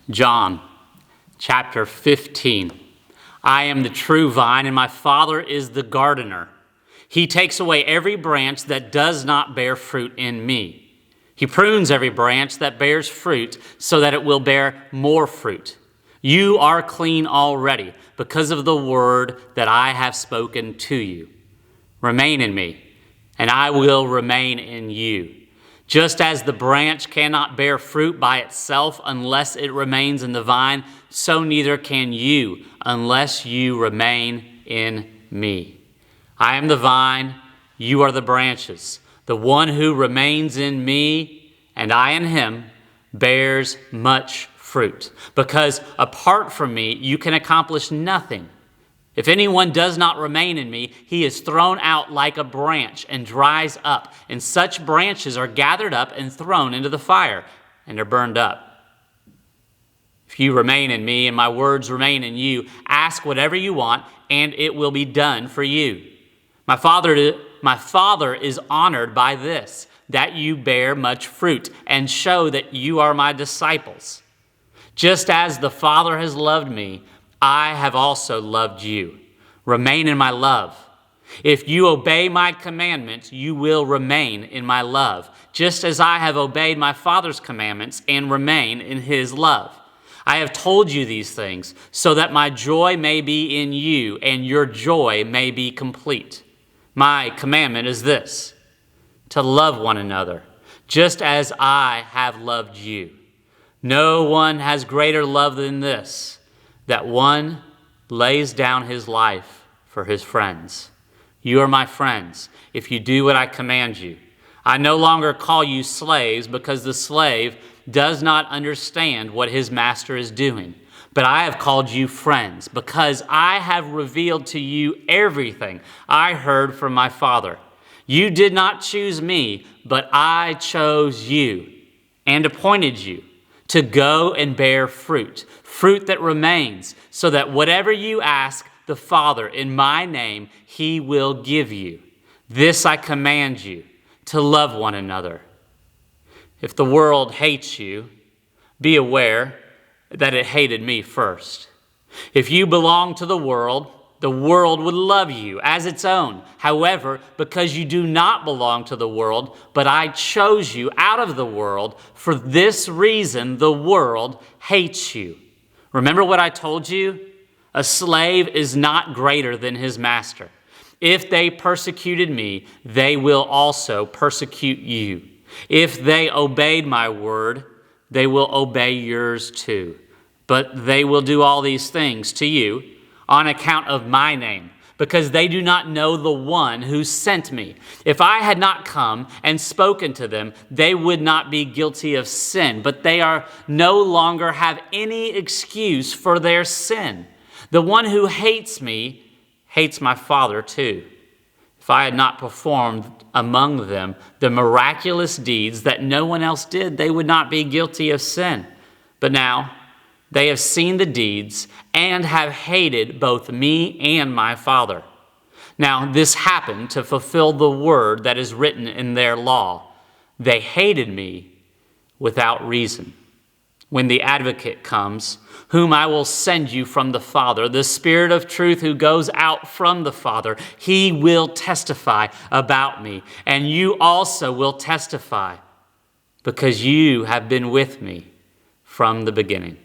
John chapter 15. I am the true vine, and my Father is the gardener. He takes away every branch that does not bear fruit in me. He prunes every branch that bears fruit so that it will bear more fruit. You are clean already because of the word that I have spoken to you. Remain in me, and I will remain in you. Just as the branch cannot bear fruit by itself unless it remains in the vine, so neither can you unless you remain in me. I am the vine, you are the branches. The one who remains in me and I in him bears much fruit, because apart from me you can accomplish nothing. If anyone does not remain in me, he is thrown out like a branch and dries up, and such branches are gathered up and thrown into the fire and are burned up. If you remain in me and my words remain in you, ask whatever you want and it will be done for you. My Father is honored by this, that you bear much fruit and show that you are my disciples. Just as the Father has loved me, I have also loved you. Remain in my love. If you obey my commandments, you will remain in my love, just as I have obeyed my Father's commandments and remain in his love. I have told you these things so that my joy may be in you and your joy may be complete. My commandment is this, to love one another, just as I have loved you. No one has greater love than this, that one lays down his life for his friends. You are my friends if you do what I command you. I no longer call you slaves because the slave does not understand what his master is doing. But I have called you friends because I have revealed to you everything I heard from my Father. You did not choose me, but I chose you and appointed you to go and bear fruit, fruit that remains, so that whatever you ask the Father in my name, he will give you. This I command you, to love one another. If the world hates you, be aware that it hated me first. If you belong to the world would love you as its own. However, because you do not belong to the world, but I chose you out of the world, for this reason the world hates you. Remember what I told you? A slave is not greater than his master. If they persecuted me, they will also persecute you. If they obeyed my word, they will obey yours too. But they will do all these things to you on account of my name, because they do not know the one who sent me. If I had not come and spoken to them, they would not be guilty of sin, but they are no longer have any excuse for their sin. The one who hates me hates my Father too. If I had not performed among them the miraculous deeds that no one else did, they would not be guilty of sin. But now they have seen the deeds and have hated both me and my Father. Now this happened to fulfill the word that is written in their law. They hated me without reason. When the advocate comes, whom I will send you from the Father, the Spirit of truth who goes out from the Father, he will testify about me, and you also will testify, because you have been with me from the beginning.